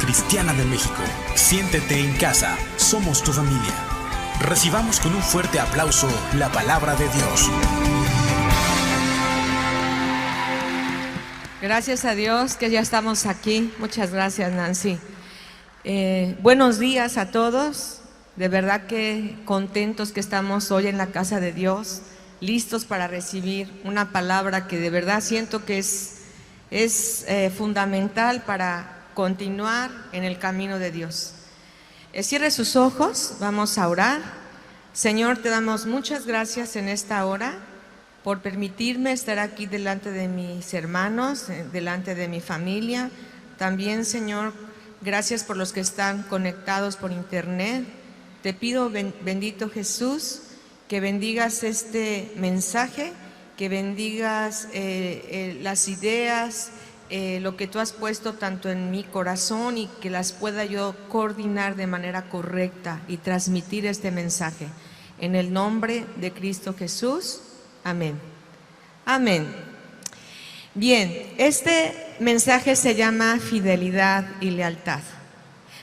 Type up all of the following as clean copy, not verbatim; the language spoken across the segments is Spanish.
Cristiana de México. Siéntete en casa, somos tu familia. Recibamos con un fuerte aplauso la palabra de Dios. Gracias a Dios que ya estamos aquí. Muchas gracias, Nancy. Buenos días a todos. De verdad que contentos que estamos hoy en la casa de Dios, listos para recibir una palabra que de verdad siento que es fundamental para continuar en el camino de Dios. Cierre sus ojos, vamos a orar. Señor, te damos muchas gracias en esta hora por permitirme estar aquí delante de mis hermanos, delante de mi familia. También, Señor, gracias por los que están conectados por internet. Te pido, bendito Jesús, que bendigas este mensaje, que bendigas las ideas, lo que tú has puesto tanto en mi corazón y que las pueda yo coordinar de manera correcta y transmitir este mensaje. En el nombre de Cristo Jesús, amén. Amén. Bien, este mensaje se llama fidelidad y lealtad.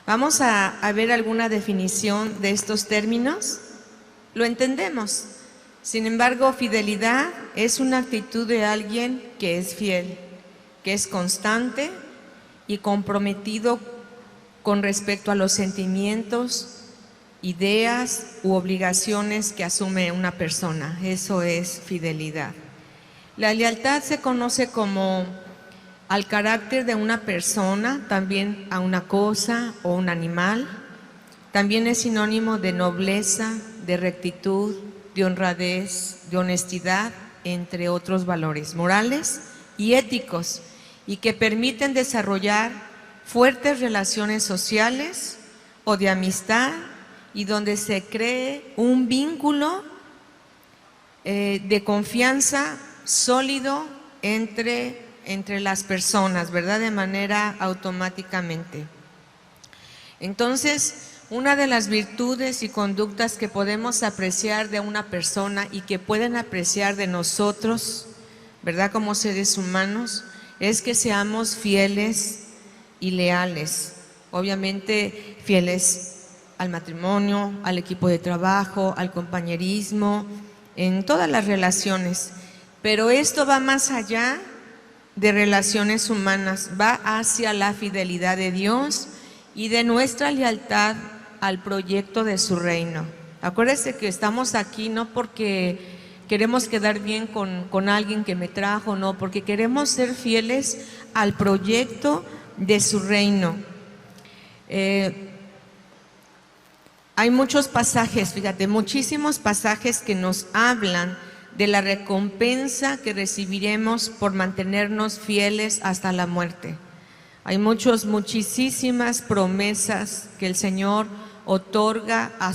Vamos a ver alguna definición de estos términos. Lo entendemos. Sin embargo, fidelidad es una actitud de alguien que es fiel, que es constante y comprometido con respecto a los sentimientos, ideas u obligaciones que asume una persona. Eso es fidelidad. La lealtad se conoce como al carácter de una persona, también a una cosa o un animal. También es sinónimo de nobleza, de rectitud, de honradez, de honestidad, entre otros valores morales y éticos, y que permiten desarrollar fuertes relaciones sociales o de amistad, y donde se cree un vínculo de confianza sólido entre las personas, ¿verdad? De manera automáticamente. Entonces, una de las virtudes y conductas que podemos apreciar de una persona y que pueden apreciar de nosotros, ¿verdad? Como seres humanos, es que seamos fieles y leales. Obviamente, fieles al matrimonio, al equipo de trabajo, al compañerismo, en todas las relaciones. Pero esto va más allá de relaciones humanas, va hacia la fidelidad de Dios y de nuestra lealtad al proyecto de su reino. Acuérdense que estamos aquí no porque queremos quedar bien con alguien que me trajo, no, porque queremos ser fieles al proyecto de su reino. Hay muchos pasajes, fíjate, muchísimos pasajes que nos hablan de la recompensa que recibiremos por mantenernos fieles hasta la muerte. Hay muchísimas promesas que el Señor otorga a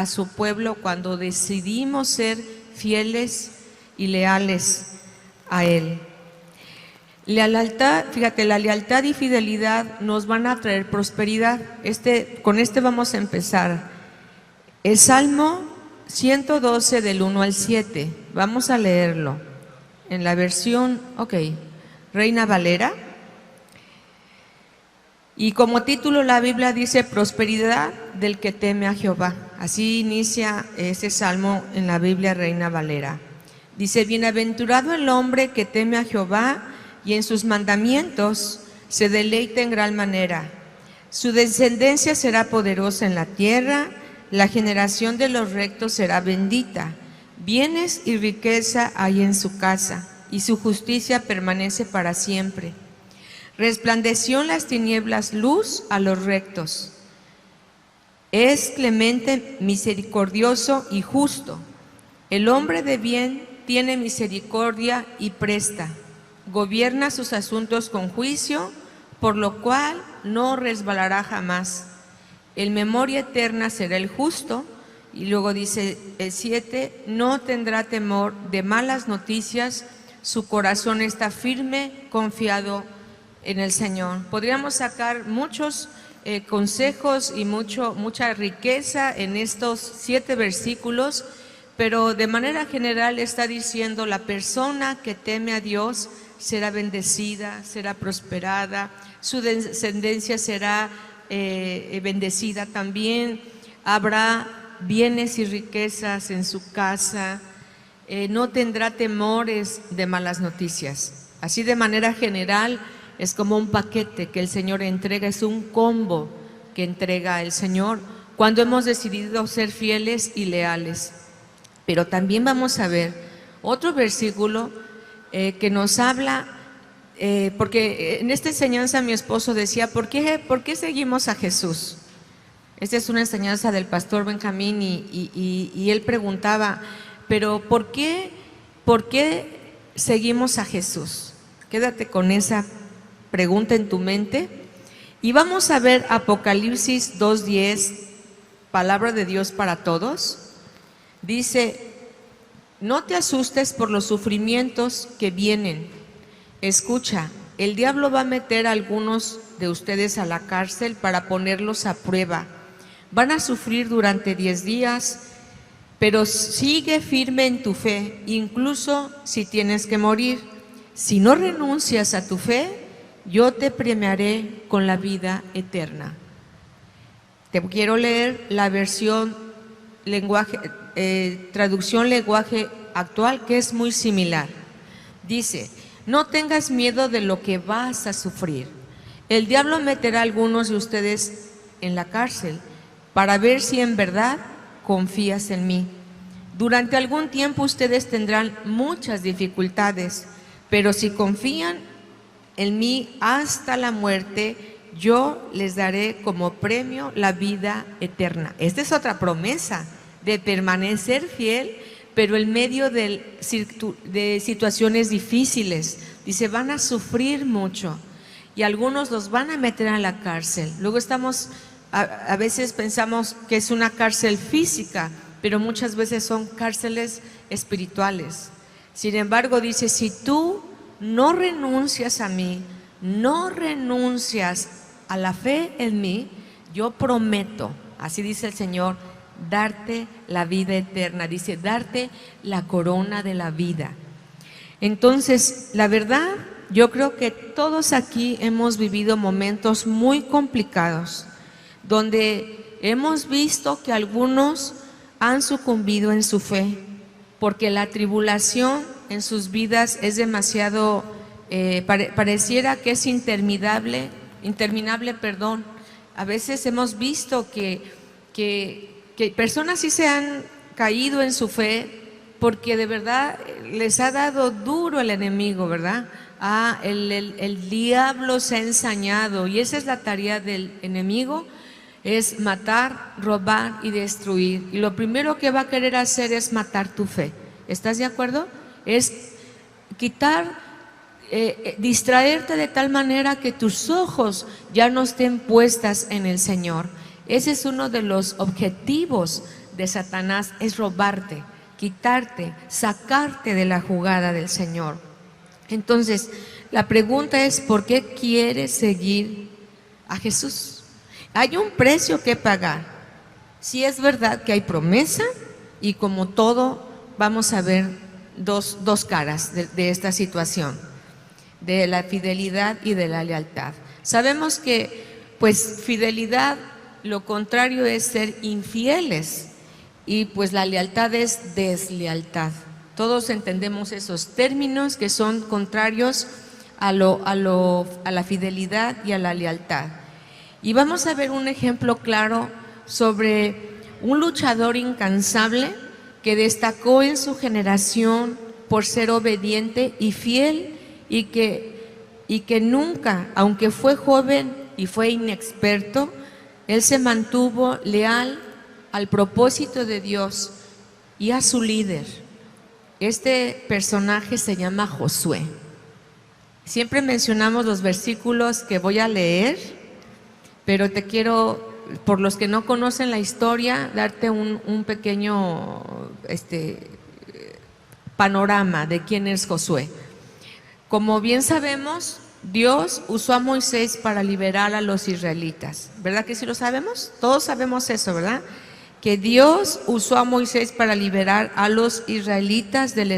su pueblo cuando decidimos ser fieles y leales a Él. La lealtad, fíjate, la lealtad y fidelidad nos van a traer prosperidad. Con este vamos a empezar. El Salmo 112 del 1 al 7, vamos a leerlo en la versión, Reina Valera. Y como título la Biblia dice prosperidad del que teme a Jehová. Así inicia ese salmo en la Biblia Reina Valera. Dice, bienaventurado el hombre que teme a Jehová y en sus mandamientos se deleita en gran manera. Su descendencia será poderosa en la tierra, la generación de los rectos será bendita. Bienes y riqueza hay en su casa, y su justicia permanece para siempre. Resplandeció en las tinieblas luz a los rectos. Es clemente, misericordioso y justo. El hombre de bien tiene misericordia y presta. Gobierna sus asuntos con juicio, por lo cual no resbalará jamás. En memoria eterna será el justo. Y luego dice el 7, no tendrá temor de malas noticias, su corazón está firme, confiado en el Señor. Podríamos sacar muchos consejos y mucha riqueza en estos 7 versículos, pero de manera general está diciendo la persona que teme a Dios será bendecida, será prosperada, su descendencia será bendecida también, habrá bienes y riquezas en su casa, no tendrá temores de malas noticias. Así de manera general es como un paquete que el Señor entrega, es un combo que entrega el Señor cuando hemos decidido ser fieles y leales. Pero también vamos a ver otro versículo que nos habla, porque en esta enseñanza mi esposo decía, ¿por qué seguimos a Jesús? Esta es una enseñanza del pastor Benjamín y él preguntaba, pero ¿por qué seguimos a Jesús? Quédate con esa pregunta en tu mente. Y vamos a ver Apocalipsis 2:10, palabra de Dios para todos. Dice, no te asustes por los sufrimientos que vienen. Escucha, el diablo va a meter a algunos de ustedes a la cárcel para ponerlos a prueba. Van a sufrir durante 10 días, pero sigue firme en tu fe, incluso si tienes que morir. Si no renuncias a tu fe, yo te premiaré con la vida eterna. Te quiero leer la versión traducción lenguaje actual, que es muy similar. Dice, no tengas miedo de lo que vas a sufrir. El diablo meterá a algunos de ustedes en la cárcel para ver si en verdad confías en mí. Durante algún tiempo ustedes tendrán muchas dificultades, pero si confían en mí hasta la muerte, yo les daré como premio la vida eterna. Esta es otra promesa de permanecer fiel, pero en medio de situaciones difíciles. Dice, van a sufrir mucho y algunos los van a meter a la cárcel. Luego a veces pensamos que es una cárcel física, pero muchas veces son cárceles espirituales. Sin embargo, dice, si tú no renuncias a mí, no renuncias a la fe en mí, yo prometo, así dice el Señor, darte la vida eterna, dice, darte la corona de la vida. Entonces, la verdad, yo creo que todos aquí hemos vivido momentos muy complicados, donde hemos visto que algunos han sucumbido en su fe, porque la tribulación en sus vidas es demasiado, pareciera que es interminable. A veces hemos visto que personas sí se han caído en su fe porque de verdad les ha dado duro el enemigo, ¿verdad? El diablo se ha ensañado y esa es la tarea del enemigo, es matar, robar y destruir. Y lo primero que va a querer hacer es matar tu fe. ¿Estás de acuerdo? Es quitar, distraerte de tal manera que tus ojos ya no estén puestas en el Señor. Ese es uno de los objetivos de Satanás, es robarte, quitarte, sacarte de la jugada del Señor. Entonces, la pregunta es, ¿por qué quieres seguir a Jesús? Hay un precio que pagar. Sí es verdad que hay promesa y como todo vamos a ver dos caras de esta situación, de la fidelidad y de la lealtad. Sabemos que pues fidelidad, lo contrario es ser infieles y pues la lealtad es deslealtad. Todos entendemos esos términos que son contrarios a la fidelidad y a la lealtad. Y vamos a ver un ejemplo claro sobre un luchador incansable que destacó en su generación por ser obediente y fiel y que nunca, aunque fue joven y fue inexperto, él se mantuvo leal al propósito de Dios y a su líder. Este personaje se llama Josué. Siempre mencionamos los versículos que voy a leer, pero te quiero, por los que no conocen la historia, darte un pequeño panorama de quién es Josué. Como bien sabemos, Dios usó a Moisés para liberar a los israelitas. ¿Verdad que sí lo sabemos? Todos sabemos eso, ¿verdad? Que Dios usó a Moisés para liberar a los israelitas de la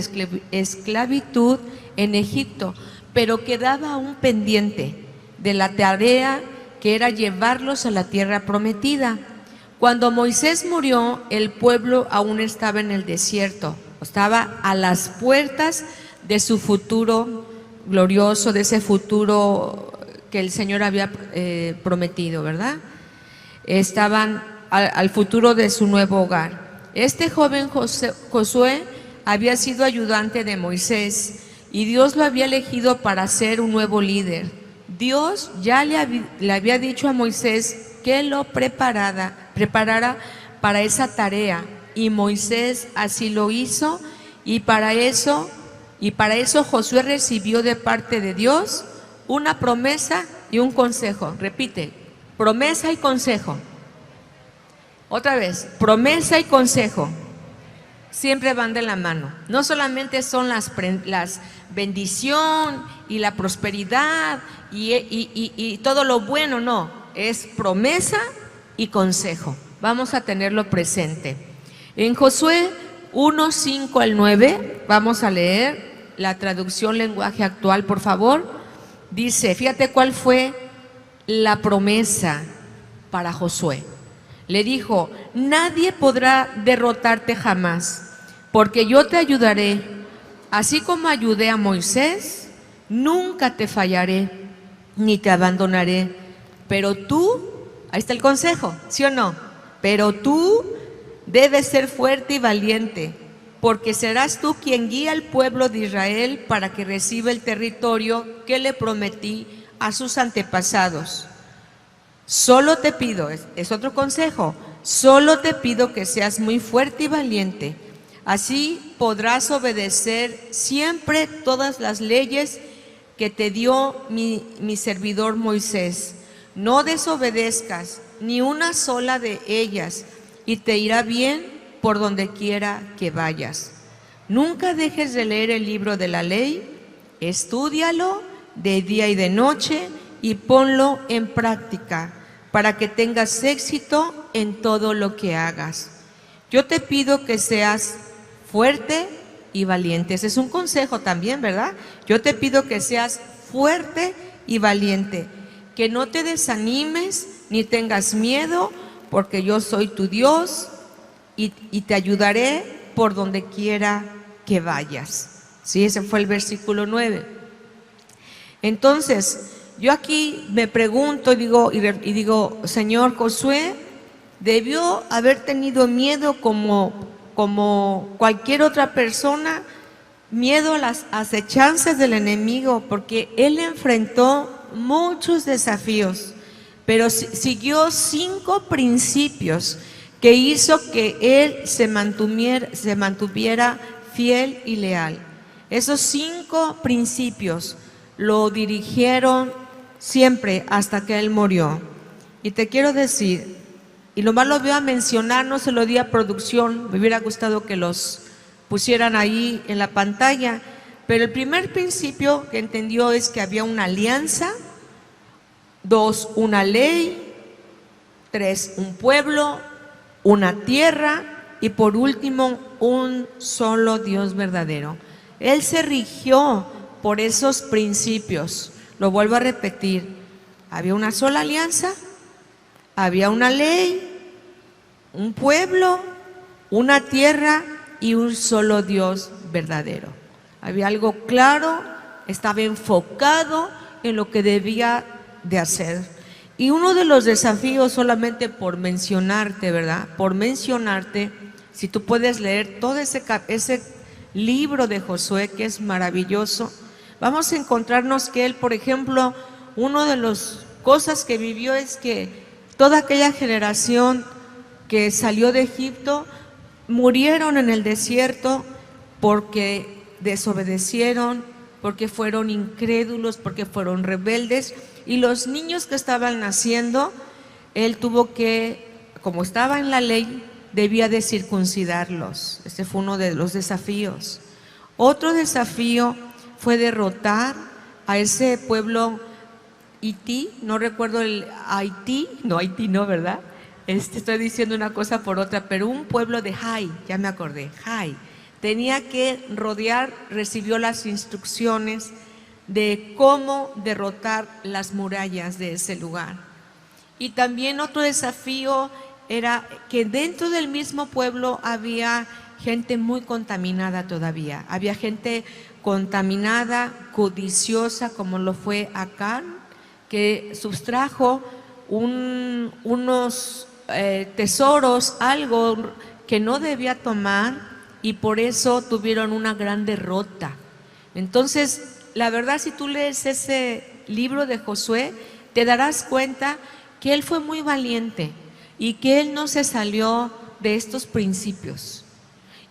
esclavitud en Egipto, pero quedaba un pendiente de la tarea que era llevarlos a la tierra prometida. Cuando Moisés murió, el pueblo aún estaba en el desierto, estaba a las puertas de su futuro glorioso, de ese futuro que el Señor había prometido, ¿verdad? Estaban al futuro de su nuevo hogar. Este joven Josué había sido ayudante de Moisés y Dios lo había elegido para ser un nuevo líder. Dios ya le había dicho a Moisés que lo preparara para esa tarea, y Moisés así lo hizo, y para eso Josué recibió de parte de Dios una promesa y un consejo. Repite, promesa y consejo. Otra vez, promesa y consejo. Siempre van de la mano. No solamente son las bendición y la prosperidad y todo lo bueno, no. Es promesa y consejo. Vamos a tenerlo presente. En Josué 1, 5 al 9, vamos a leer la traducción lenguaje actual, por favor. Dice, fíjate cuál fue la promesa para Josué. Le dijo, nadie podrá derrotarte jamás, porque yo te ayudaré, así como ayudé a Moisés, nunca te fallaré, ni te abandonaré. Pero tú, ahí está el consejo, ¿sí o no? Pero tú debes ser fuerte y valiente, porque serás tú quien guía al pueblo de Israel para que reciba el territorio que le prometí a sus antepasados. Solo te pido, es otro consejo, solo te pido que seas muy fuerte y valiente. Así podrás obedecer siempre todas las leyes que te dio mi servidor Moisés. No desobedezcas ni una sola de ellas, y te irá bien por donde quiera que vayas. Nunca dejes de leer el libro de la ley, estúdialo de día y de noche y ponlo en práctica para que tengas éxito en todo lo que hagas. Yo te pido que seas fuerte y valiente. Ese es un consejo también, ¿verdad? Yo te pido que seas fuerte y valiente, que no te desanimes ni tengas miedo, porque yo soy tu Dios y te ayudaré por donde quiera que vayas. Sí, ese fue el versículo 9. Entonces, yo aquí me pregunto y digo, Señor, Josué debió haber tenido miedo como cualquier otra persona, miedo a las acechanzas del enemigo, porque él enfrentó muchos desafíos, pero siguió 5 principios que hizo que él se mantuviera fiel y leal. Esos 5 principios lo dirigieron siempre hasta que él murió. Y te quiero decir, y lo más lo voy a mencionar, no se lo di a producción, me hubiera gustado que los pusieran ahí en la pantalla, pero el primer principio que entendió es que había una alianza, 2, una ley, 3, un pueblo, una tierra y por último, un solo Dios verdadero. Él se rigió por esos principios. Lo vuelvo a repetir, había una sola alianza, había una ley, un pueblo, una tierra y un solo Dios verdadero. Había algo claro, estaba enfocado en lo que debía de hacer. Y uno de los desafíos, solamente por mencionarte, ¿verdad? Por mencionarte, si tú puedes leer todo ese libro de Josué, que es maravilloso, vamos a encontrarnos que él, por ejemplo, una de las cosas que vivió es que toda aquella generación que salió de Egipto murieron en el desierto porque desobedecieron, porque fueron incrédulos, porque fueron rebeldes. Y los niños que estaban naciendo, él tuvo que, como estaba en la ley, debía de circuncidarlos. Este fue uno de los desafíos. Otro desafío fue derrotar a ese pueblo Haití, no recuerdo el Haití, no, ¿verdad? Estoy diciendo una cosa por otra, pero un pueblo de Hai, ya me acordé, Hai, tenía que rodear, recibió las instrucciones de cómo derrotar las murallas de ese lugar. Y también otro desafío era que dentro del mismo pueblo había gente muy contaminada todavía. Había gente contaminada, codiciosa, como lo fue Acán, que sustrajo unos tesoros, algo que no debía tomar, y por eso tuvieron una gran derrota. Entonces, la verdad, si tú lees ese libro de Josué, te darás cuenta que él fue muy valiente y que él no se salió de estos principios.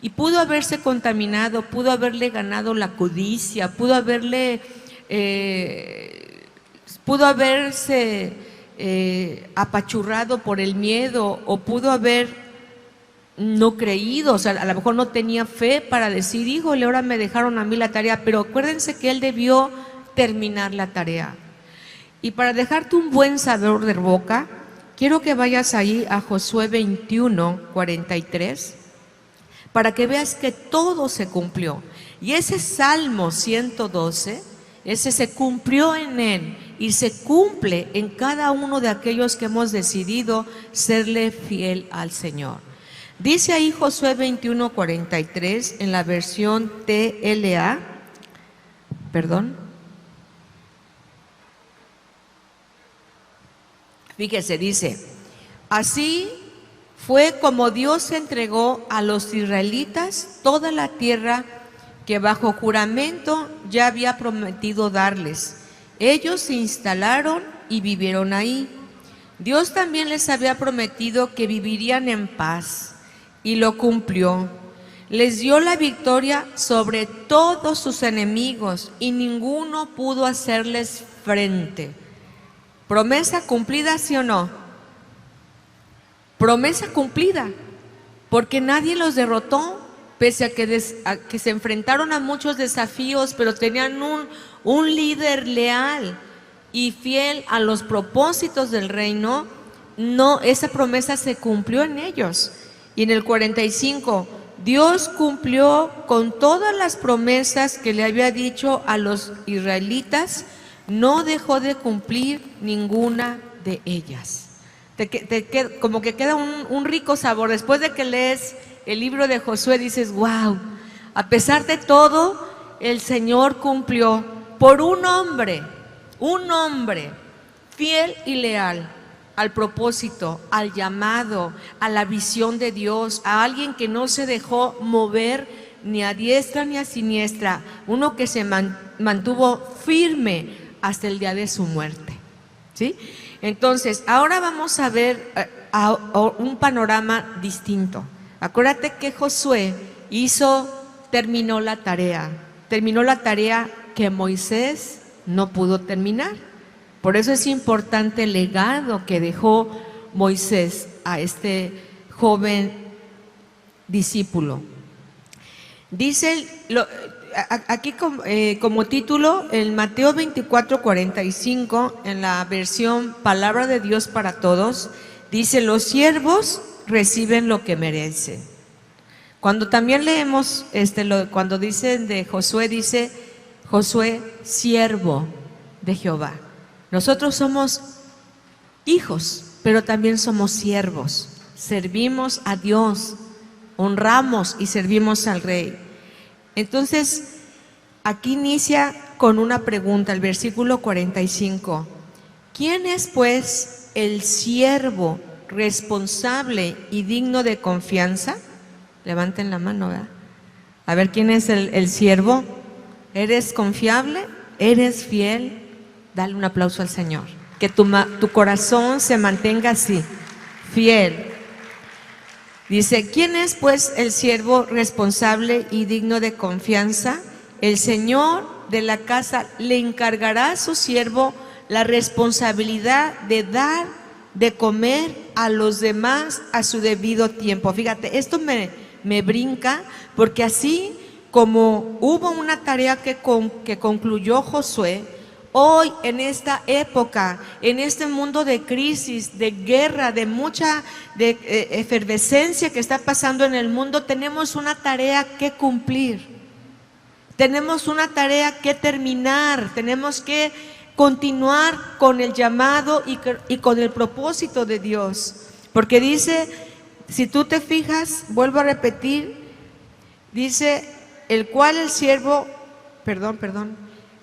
Y pudo haberse contaminado, pudo haberle ganado la codicia, pudo haberse apachurrado por el miedo, o pudo haber no creído, o sea, a lo mejor no tenía fe para decir, híjole, ahora me dejaron a mí la tarea, pero acuérdense que él debió terminar la tarea. Y para dejarte un buen sabor de boca, quiero que vayas ahí a Josué 21, 43, para que veas que todo se cumplió. Y ese Salmo 112, ese se cumplió en él y se cumple en cada uno de aquellos que hemos decidido serle fiel al Señor. Dice ahí Josué 21, 43 en la versión TLA, Fíjese, dice: así fue como Dios entregó a los israelitas toda la tierra que bajo juramento ya había prometido darles. Ellos se instalaron y vivieron ahí. Dios también les había prometido que vivirían en paz, y lo cumplió. Les dio la victoria sobre todos sus enemigos y ninguno pudo hacerles frente. ¿Promesa cumplida, sí o no? Promesa cumplida, porque nadie los derrotó, pese a que se enfrentaron a muchos desafíos, pero tenían un líder leal y fiel a los propósitos del reino. No, esa promesa se cumplió en ellos. Y en el 45, Dios cumplió con todas las promesas que le había dicho a los israelitas, no dejó de cumplir ninguna de ellas. Como que queda un rico sabor. Después de que lees el libro de Josué, dices, wow, a pesar de todo, el Señor cumplió por un hombre fiel y leal al propósito, al llamado, a la visión de Dios, a alguien que no se dejó mover ni a diestra ni a siniestra, uno que se mantuvo firme hasta el día de su muerte, ¿sí? Entonces, ahora vamos a ver un panorama distinto. Acuérdate que Josué terminó la tarea que Moisés no pudo terminar. Por eso es importante el legado que dejó Moisés a este joven discípulo. Dice aquí como título, en Mateo 24, 45, en la versión Palabra de Dios para Todos, dice: los siervos reciben lo que merecen. Cuando también leemos cuando dicen de Josué, dice Josué, siervo de Jehová. Nosotros somos hijos, pero también somos siervos. Servimos a Dios, honramos y servimos al Rey. Entonces, aquí inicia con una pregunta, el versículo 45. ¿Quién es pues el siervo responsable y digno de confianza? Levanten la mano, ¿verdad? A ver, ¿quién es el siervo? ¿Eres confiable? ¿Eres fiel? Dale un aplauso al Señor. Que tu corazón se mantenga así, fiel. Dice: ¿quién es pues el siervo responsable y digno de confianza? El Señor de la casa le encargará a su siervo la responsabilidad de dar de comer a los demás a su debido tiempo. Fíjate, esto me brinca, porque así como hubo una tarea que concluyó Josué, hoy en esta época, en este mundo de crisis, de guerra, de mucha efervescencia que está pasando en el mundo, tenemos una tarea que cumplir, tenemos una tarea que terminar, tenemos que continuar con el llamado y con el propósito de Dios. Porque dice, si tú te fijas, vuelvo a repetir, dice, el cual el siervo,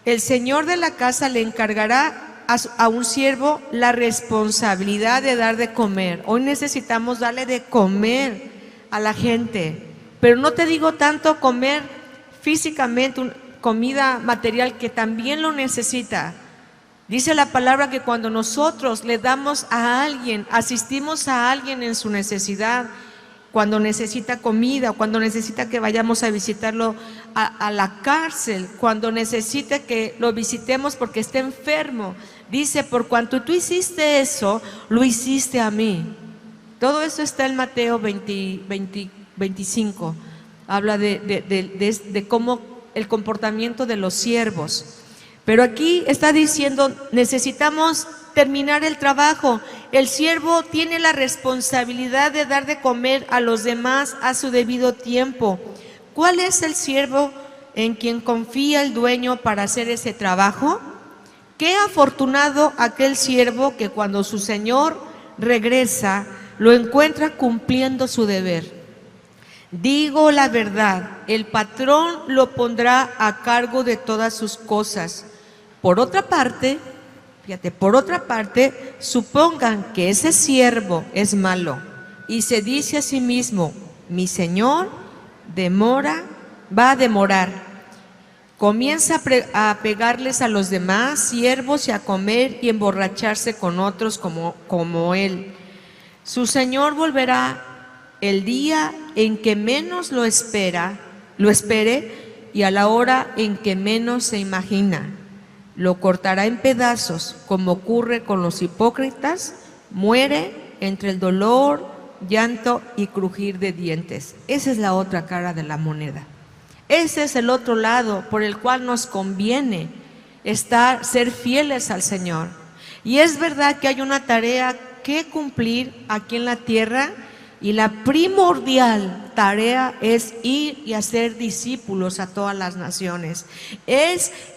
el señor de la casa le encargará a un siervo la responsabilidad de dar de comer. Hoy necesitamos darle de comer a la gente, pero no te digo tanto comer físicamente, comida material, que también lo necesita. Dice la palabra que cuando nosotros le damos a alguien, asistimos a alguien en su necesidad, cuando necesita comida, cuando necesita que vayamos a visitarlo a la cárcel, cuando necesita que lo visitemos porque está enfermo, dice, por cuanto tú hiciste eso, lo hiciste a mí. Todo eso está en Mateo 25, habla de cómo el comportamiento de los siervos. Pero aquí está diciendo, necesitamos terminar el trabajo. El siervo tiene la responsabilidad de dar de comer a los demás a su debido tiempo. ¿Cuál es el siervo en quien confía el dueño para hacer ese trabajo? Qué afortunado aquel siervo que cuando su señor regresa, lo encuentra cumpliendo su deber. Digo la verdad, el patrón lo pondrá a cargo de todas sus cosas. Por otra parte, supongan que ese siervo es malo y se dice a sí mismo, mi señor va a demorar. Comienza a pegarles a los demás siervos y a comer y emborracharse con otros como él. Su señor volverá el día en que menos lo espere y a la hora en que menos se imagina. Lo cortará en pedazos, como ocurre con los hipócritas, muere entre el dolor, llanto y crujir de dientes. Esa es la otra cara de la moneda. Ese es el otro lado por el cual nos conviene ser fieles al Señor. Y es verdad que hay una tarea que cumplir aquí en la tierra, y la primordial tarea es ir y hacer discípulos a todas las naciones.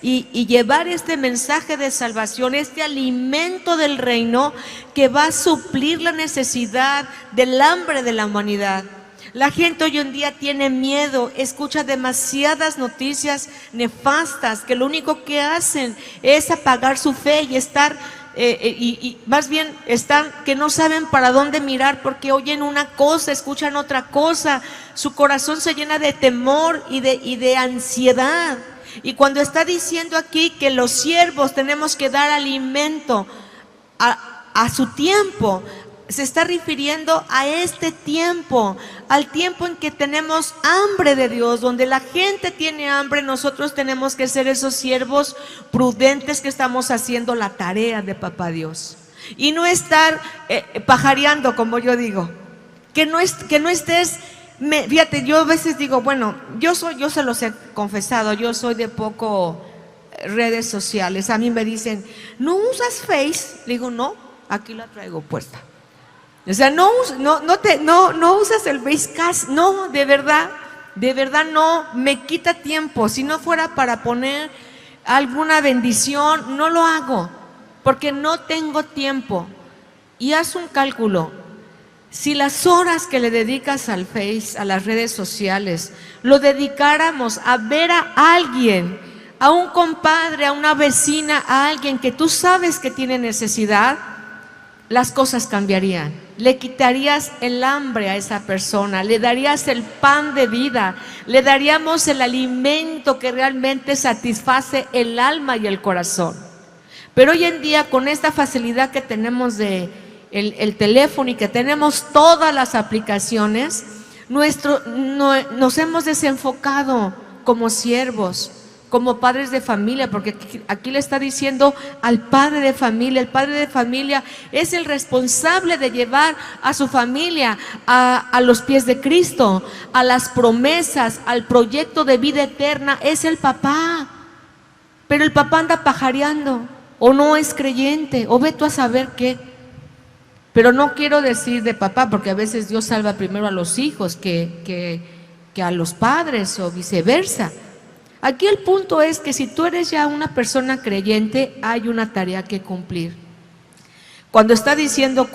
Y llevar este mensaje de salvación, este alimento del reino que va a suplir la necesidad del hambre de la humanidad. La gente hoy en día tiene miedo, escucha demasiadas noticias nefastas que lo único que hacen es apagar su fe y estar... y más bien están que no saben para dónde mirar porque oyen una cosa, escuchan otra cosa, su corazón se llena de temor y de ansiedad. Y cuando está diciendo aquí que los siervos tenemos que dar alimento a su tiempo, se está refiriendo a este tiempo, al tiempo en que tenemos hambre de Dios, donde la gente tiene hambre. Nosotros tenemos que ser esos siervos prudentes que estamos haciendo la tarea de Papá Dios y no estar pajareando, como yo digo, que no estés. Fíjate, yo a veces digo, bueno, yo se los he confesado, yo soy de poco redes sociales. A mí me dicen, ¿no usas Face? Le digo, no, aquí la traigo puesta. O sea, no usas el Basecast, no, de verdad no, me quita tiempo. Si no fuera para poner alguna bendición, no lo hago, porque no tengo tiempo. Y haz un cálculo, si las horas que le dedicas al Face, a las redes sociales, lo dedicáramos a ver a alguien, a un compadre, a una vecina, a alguien que tú sabes que tiene necesidad, las cosas cambiarían. Le quitarías el hambre a esa persona, le darías el pan de vida, le daríamos el alimento que realmente satisface el alma y el corazón. Pero hoy en día, con esta facilidad que tenemos de el teléfono y que tenemos todas las aplicaciones, nos hemos desenfocado como siervos, como padres de familia, porque aquí le está diciendo al padre de familia. El padre de familia es el responsable de llevar a su familia a los pies de Cristo, a las promesas, al proyecto de vida eterna. Es el papá, pero el papá anda pajareando, o no es creyente, o ve tú a saber qué. Pero no quiero decir de papá, porque a veces Dios salva primero a los hijos que a los padres, o viceversa. Aquí el punto es que si tú eres ya una persona creyente, hay una tarea que cumplir. Cuando está diciendo,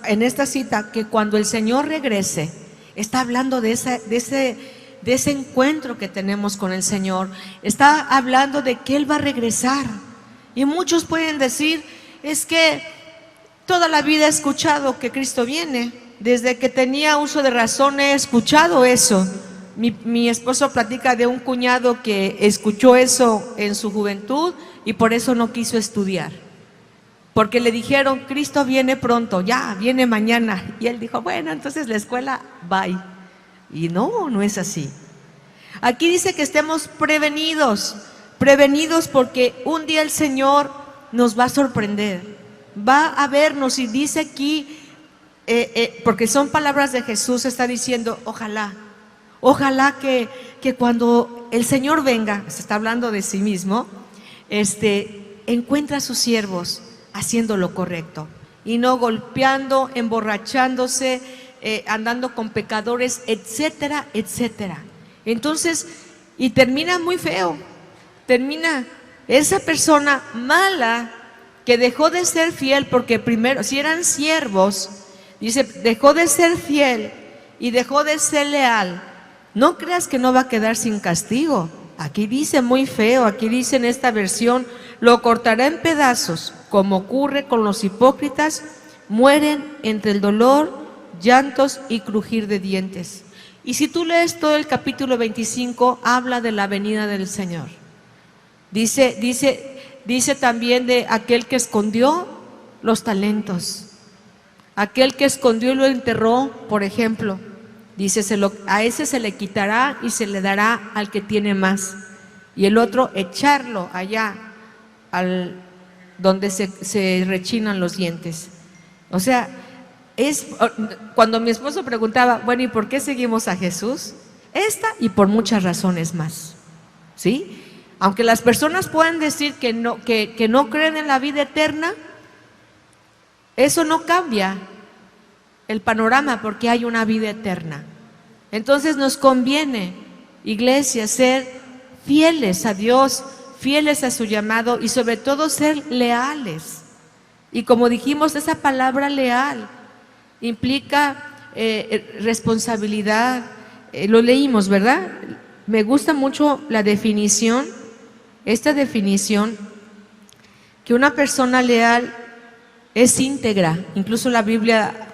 en esta cita, que cuando el Señor regrese, está hablando de ese encuentro que tenemos con el Señor. Está hablando de que Él va a regresar. Y muchos pueden decir, es que toda la vida he escuchado que Cristo viene. Desde que tenía uso de razón he escuchado eso. Mi esposo platica de un cuñado que escuchó eso en su juventud y por eso no quiso estudiar. Porque le dijeron, Cristo viene pronto, ya, viene mañana. Y él dijo, bueno, entonces la escuela, bye. Y no es así. Aquí dice que estemos prevenidos porque un día el Señor nos va a sorprender. Va a vernos y dice aquí, porque son palabras de Jesús, está diciendo, ojalá que cuando el Señor venga, se está hablando de sí mismo, encuentra a sus siervos haciendo lo correcto y no golpeando, emborrachándose, andando con pecadores, etcétera, etcétera. Entonces, y termina muy feo, termina esa persona mala que dejó de ser fiel, porque primero, si eran siervos, dice, dejó de ser fiel y dejó de ser leal. No creas que no va a quedar sin castigo. Aquí dice muy feo, aquí dice en esta versión, lo cortará en pedazos, como ocurre con los hipócritas, mueren entre el dolor, llantos y crujir de dientes. Y si tú lees todo el capítulo 25, habla de la venida del Señor. Dice también de aquel que escondió los talentos, aquel que escondió y lo enterró, por ejemplo. Dice, a ese se le quitará y se le dará al que tiene más. Y el otro, echarlo allá, donde se rechinan los dientes. O sea, cuando mi esposo preguntaba, bueno, ¿y por qué seguimos a Jesús? Esta y por muchas razones más, ¿sí? Aunque las personas puedan decir que no creen en la vida eterna, eso no cambia el panorama, porque hay una vida eterna. Entonces nos conviene, iglesia, ser fieles a Dios, fieles a su llamado y sobre todo ser leales. Y como dijimos, esa palabra leal implica responsabilidad. Lo leímos, ¿verdad? Me gusta mucho la definición, esta definición, que una persona leal es íntegra. Incluso la Biblia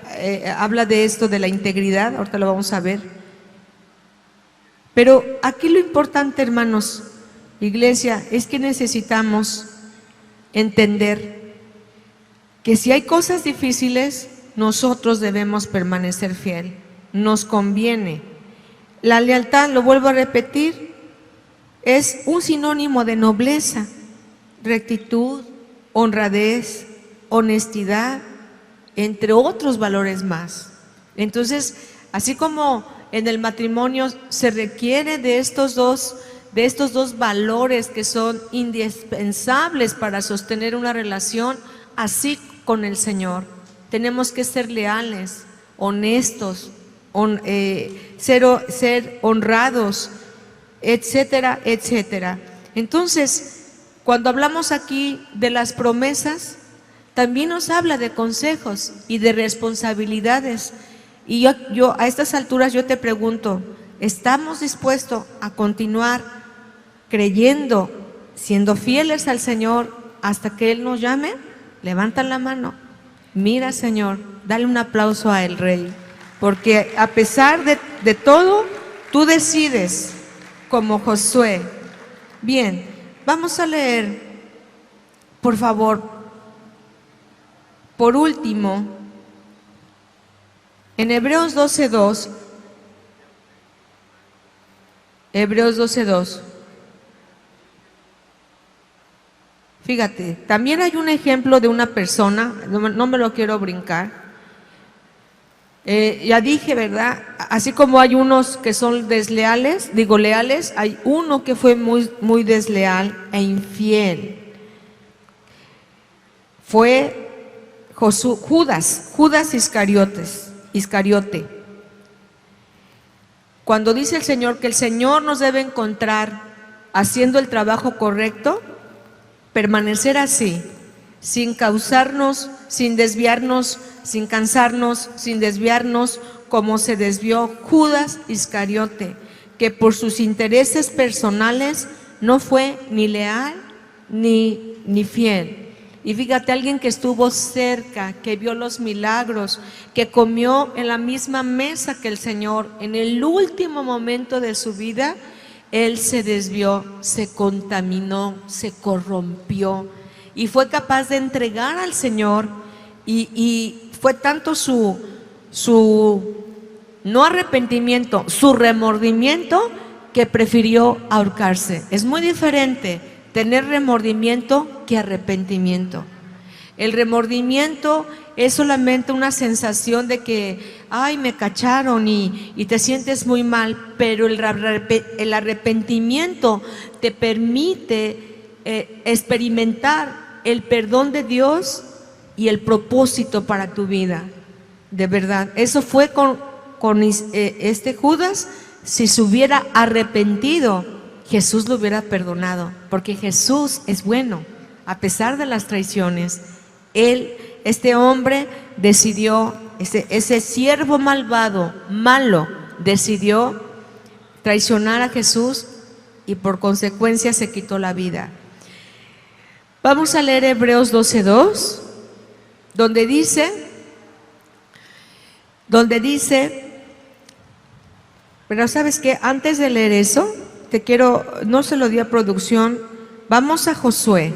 habla de esto, de la integridad, ahorita lo vamos a ver. Pero aquí lo importante, hermanos, iglesia, es que necesitamos entender que si hay cosas difíciles, nosotros debemos permanecer fiel. Nos conviene. La lealtad, lo vuelvo a repetir, es un sinónimo de nobleza, rectitud, honradez, honestidad, entre otros valores más. Entonces, así como en el matrimonio se requiere de estos dos valores que son indispensables para sostener una relación, así con el Señor. Tenemos que ser leales, honestos, ser honrados, etcétera, etcétera. Entonces, cuando hablamos aquí de las promesas, también nos habla de consejos y de responsabilidades. Y yo a estas alturas yo te pregunto, ¿estamos dispuestos a continuar creyendo, siendo fieles al Señor hasta que Él nos llame? Levanta la mano. Mira, Señor, dale un aplauso a el Rey, porque a pesar de todo, tú decides, como Josué. Bien, vamos a leer, por favor, por último, en Hebreos 12:2, Hebreos 12:2. Fíjate, también hay un ejemplo de una persona, no me lo quiero brincar. Ya dije, ¿verdad? Así como hay unos que son desleales, leales, hay uno que fue muy, muy desleal e infiel. Fue Judas Iscariote. Cuando dice el Señor que el Señor nos debe encontrar haciendo el trabajo correcto, permanecer así, sin causarnos, sin desviarnos, sin cansarnos, sin desviarnos, como se desvió Judas Iscariote, que por sus intereses personales no fue ni leal ni fiel. Y fíjate, alguien que estuvo cerca, que vio los milagros, que comió en la misma mesa que el Señor, en el último momento de su vida, él se desvió, se contaminó, se corrompió y fue capaz de entregar al Señor, y fue tanto su no arrepentimiento, su remordimiento, que prefirió ahorcarse. Es muy diferente tener remordimiento que arrepentimiento. El remordimiento es solamente una sensación de que, ay, me cacharon y te sientes muy mal, pero el arrepentimiento te permite experimentar el perdón de Dios y el propósito para tu vida. De verdad, eso fue con este Judas. Si se hubiera arrepentido, Jesús lo hubiera perdonado, porque Jesús es bueno, a pesar de las traiciones. Este hombre decidió, ese siervo malvado, malo, decidió traicionar a Jesús y por consecuencia se quitó la vida. Vamos a leer Hebreos 12:2, donde dice, pero ¿sabes qué? Antes de leer eso, no se lo di a producción, vamos a Josué.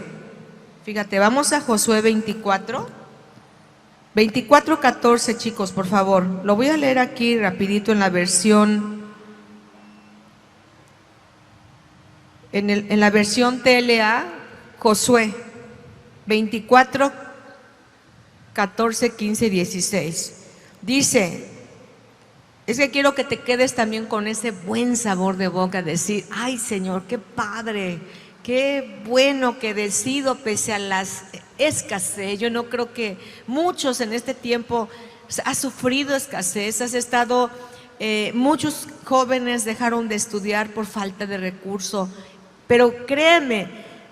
Fíjate, vamos a Josué 24:14, chicos, por favor. Lo voy a leer aquí rapidito en la versión, en la versión TLA, Josué 24:14, 15 y 16. Dice, es que quiero que te quedes también con ese buen sabor de boca, decir, ay Señor, qué padre, qué bueno que decido pese a las escasez. Yo no creo que muchos en este tiempo has sufrido escasez, muchos jóvenes dejaron de estudiar por falta de recursos, pero créeme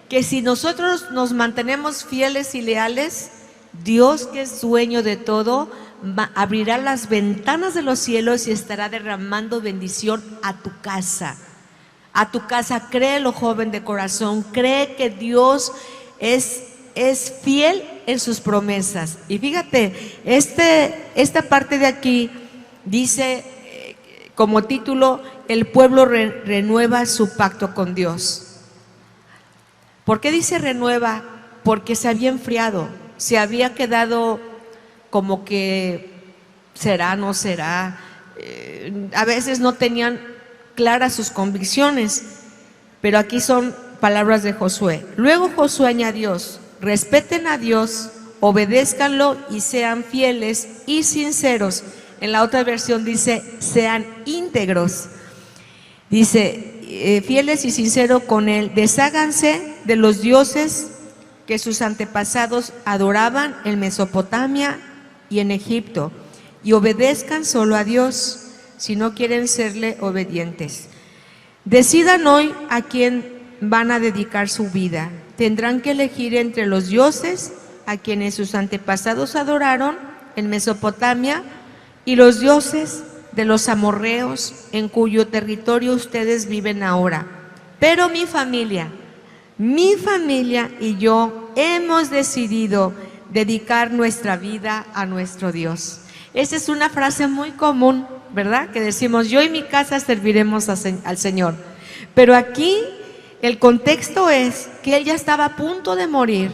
que si nosotros nos mantenemos fieles y leales, Dios, que es dueño de todo, abrirá las ventanas de los cielos y estará derramando bendición a tu casa. A tu casa, créelo, joven de corazón, cree que Dios es fiel en sus promesas. Y fíjate, esta parte de aquí dice como título, el pueblo renueva su pacto con Dios. ¿Por qué dice renueva? Porque se había enfriado, se había quedado como que será, no será, a veces no tenían claras sus convicciones, pero aquí son palabras de Josué. Luego Josué añadió, respeten a Dios, obedézcanlo y sean fieles y sinceros. En la otra versión dice, sean íntegros. Dice, fieles y sinceros con Él, desháganse de los dioses que sus antepasados adoraban en Mesopotamia y en Egipto, y obedezcan solo a Dios si no quieren serle obedientes. Decidan hoy a quién van a dedicar su vida. Tendrán que elegir entre los dioses a quienes sus antepasados adoraron en Mesopotamia y los dioses de los amorreos en cuyo territorio ustedes viven ahora. Pero mi familia y yo hemos decidido dedicar nuestra vida a nuestro Dios. Esa es una frase muy común, ¿verdad? Que decimos, yo y mi casa serviremos al Señor. Pero aquí el contexto es que él ya estaba a punto de morir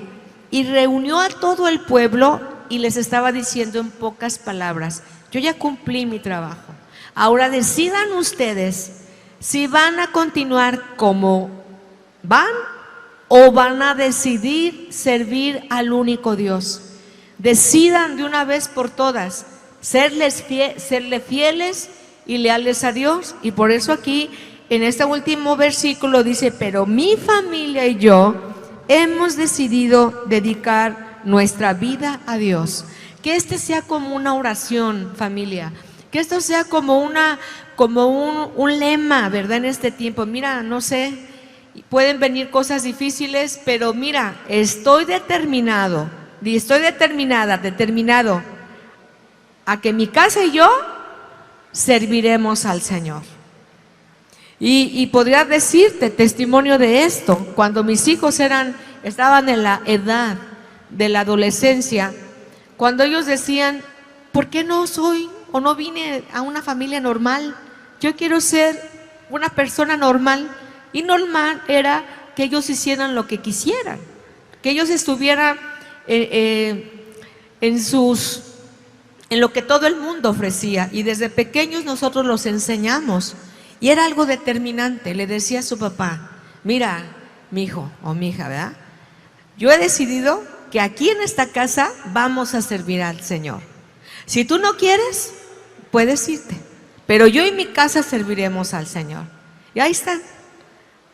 y reunió a todo el pueblo y les estaba diciendo en pocas palabras, yo ya cumplí mi trabajo. Ahora decidan ustedes si van a continuar como van o van a decidir servir al único Dios. Decidan de una vez por todas serle fieles y leales a Dios. Y por eso aquí en este último versículo dice, pero mi familia y yo hemos decidido dedicar nuestra vida a Dios. Que este sea como una oración, familia, que esto sea como un lema, ¿verdad? En este tiempo, mira, no sé, pueden venir cosas difíciles, pero mira, estoy determinado a que mi casa y yo serviremos al Señor. Y podría decirte testimonio de esto. Cuando mis hijos estaban en la edad de la adolescencia, cuando ellos decían, ¿por qué no soy o no vine a una familia normal? Yo quiero ser una persona normal. Y normal era que ellos hicieran lo que quisieran, que ellos estuvieran en lo que todo el mundo ofrecía. Y desde pequeños nosotros los enseñamos. Y era algo determinante. Le decía a su papá, mira, mi hijo o mi hija, ¿verdad? Yo he decidido que aquí en esta casa vamos a servir al Señor. Si tú no quieres, puedes irte, pero yo y mi casa serviremos al Señor. Y ahí están,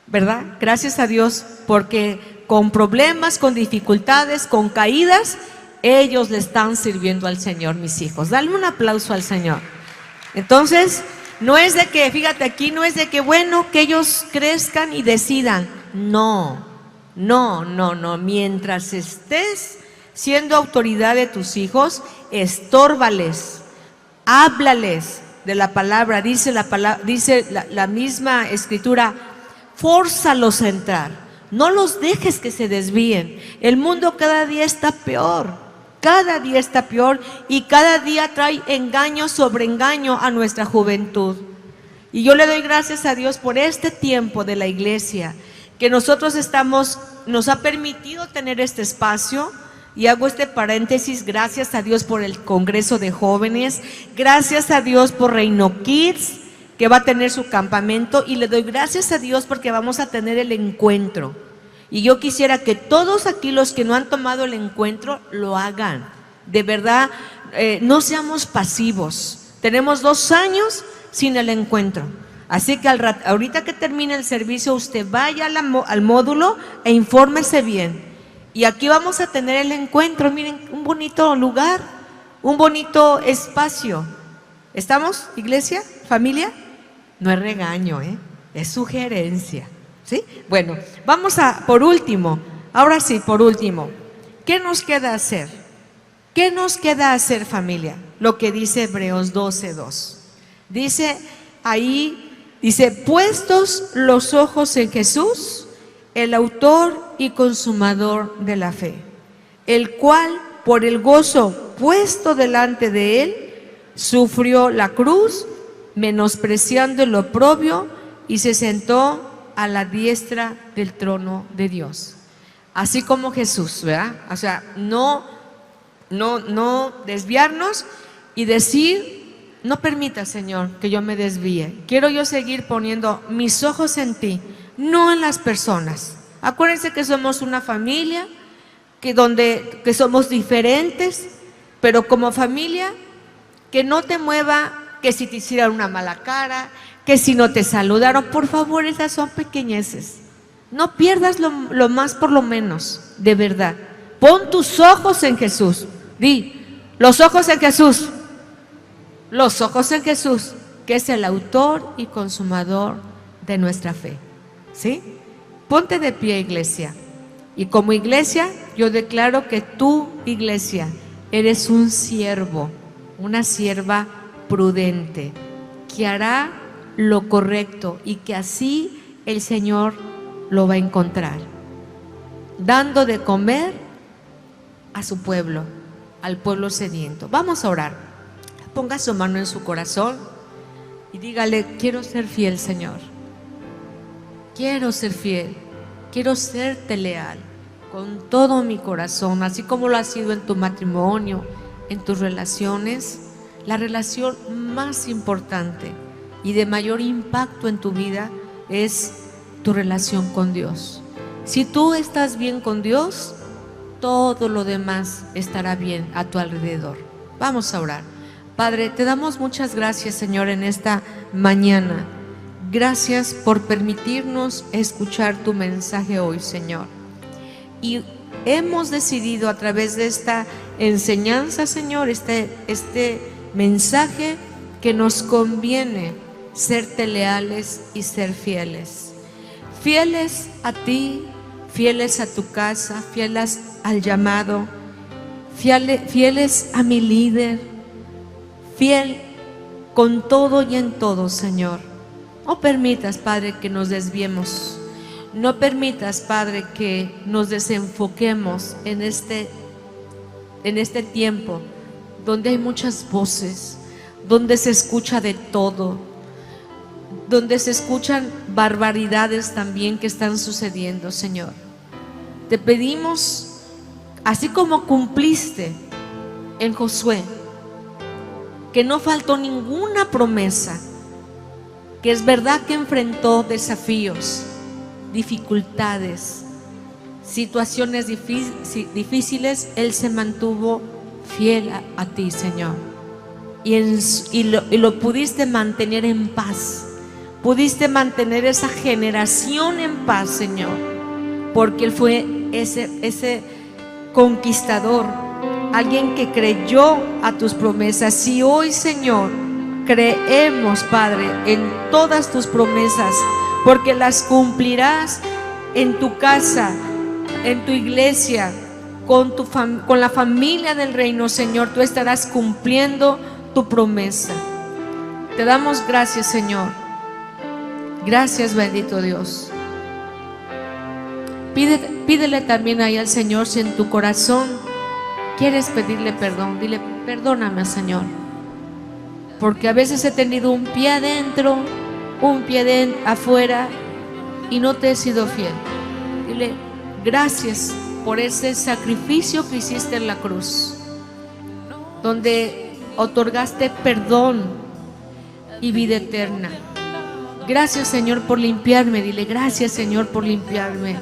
¿verdad? Gracias a Dios, porque con problemas, con dificultades, con caídas, ellos le están sirviendo al Señor, mis hijos. Dale un aplauso al Señor. Entonces, no es de que, fíjate aquí, no es de que, bueno, que ellos crezcan y decidan. No. Mientras estés siendo autoridad de tus hijos, estórbales, háblales de la palabra. Dice la misma Escritura, fórzalos a entrar. No los dejes que se desvíen. El mundo cada día está peor. Y cada día trae engaño sobre engaño a nuestra juventud. Y yo le doy gracias a Dios por este tiempo de la iglesia, que nosotros nos ha permitido tener este espacio. Y hago este paréntesis, gracias a Dios por el Congreso de Jóvenes, gracias a Dios por Reino Kids, que va a tener su campamento, y le doy gracias a Dios porque vamos a tener el encuentro. Y yo quisiera que todos aquí los que no han tomado el encuentro lo hagan. De verdad, no seamos pasivos. Tenemos 2 años sin el encuentro. Así que ahorita que termine el servicio, usted vaya al módulo e infórmese bien. Y aquí vamos a tener el encuentro. Miren, un bonito lugar, un bonito espacio. ¿Estamos, iglesia, familia? No es regaño, es sugerencia. ¿Sí? Bueno, por último, ¿qué nos queda hacer? ¿Qué nos queda hacer, familia? Lo que dice Hebreos 12:2. Dice ahí, puestos los ojos en Jesús, el autor y consumador de la fe, el cual, por el gozo puesto delante de él, sufrió la cruz, menospreciando el oprobio, y se sentó a la diestra del trono de Dios. Así como Jesús, ¿verdad? O sea, no desviarnos y decir, no permita, Señor, que yo me desvíe. Quiero yo seguir poniendo mis ojos en ti, no en las personas. Acuérdense que somos una familia, que somos diferentes, pero como familia, que no te mueva que si te hicieran una mala cara, que si no te saludaron. Por favor, esas son pequeñeces. No pierdas lo más por lo menos, de verdad. Pon tus ojos en Jesús. Di, los ojos en Jesús. Los ojos en Jesús, que es el autor y consumador de nuestra fe. ¿Sí? Ponte de pie, iglesia. Y como iglesia, yo declaro que tú, iglesia, eres un siervo, una sierva prudente, que hará lo correcto y que así el Señor lo va a encontrar, dando de comer a su pueblo, al pueblo sediento. Vamos a orar. Ponga su mano en su corazón y dígale, quiero ser fiel, Señor. Quiero ser fiel, quiero serte leal con todo mi corazón, así como lo has sido en tu matrimonio, en tus relaciones. La relación más importante y de mayor impacto en tu vida es tu relación con Dios. Si tú estás bien con Dios, todo lo demás estará bien a tu alrededor. Vamos a orar. Padre, te damos muchas gracias, Señor, en esta mañana. Gracias por permitirnos escuchar tu mensaje hoy, Señor. Y hemos decidido a través de esta enseñanza, Señor, este mensaje, que nos conviene serte leales y ser fieles. fieles a ti, fieles a tu casa, fieles al llamado, fieles a mi líder, fiel con todo y en todo, Señor. No permitas, Padre, que nos desviemos. No permitas, Padre, que nos desenfoquemos en este tiempo donde hay muchas voces, donde se escucha de todo, donde se escuchan barbaridades también que están sucediendo, Señor. Te pedimos, así como cumpliste en Josué, que no faltó ninguna promesa, que es verdad que enfrentó desafíos, dificultades, situaciones difíciles, Él se mantuvo fiel a ti, Señor, y lo pudiste mantener en paz. Pudiste mantener esa generación en paz, Señor, porque Él fue ese conquistador, alguien que creyó a tus promesas. Y hoy, Señor, creemos, Padre, en todas tus promesas, porque las cumplirás en tu casa, en tu iglesia, con la familia del reino, Señor. Tú estarás cumpliendo tu promesa. Te damos gracias, Señor. Gracias, bendito Dios. Pídele también ahí al Señor, si en tu corazón quieres pedirle perdón, dile: perdóname, Señor, porque a veces he tenido un pie adentro, un pie afuera, y no te he sido fiel. Dile: gracias por ese sacrificio que hiciste en la cruz, donde otorgaste perdón y vida eterna. Gracias, Señor, por limpiarme. Dile: gracias, Señor, por limpiarme.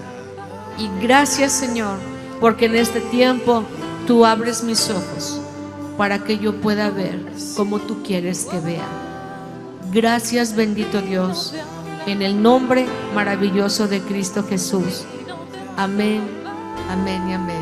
Y gracias, Señor, porque en este tiempo tú abres mis ojos para que yo pueda ver como tú quieres que vea. Gracias, bendito Dios, en el nombre maravilloso de Cristo Jesús. Amén, amén y amén.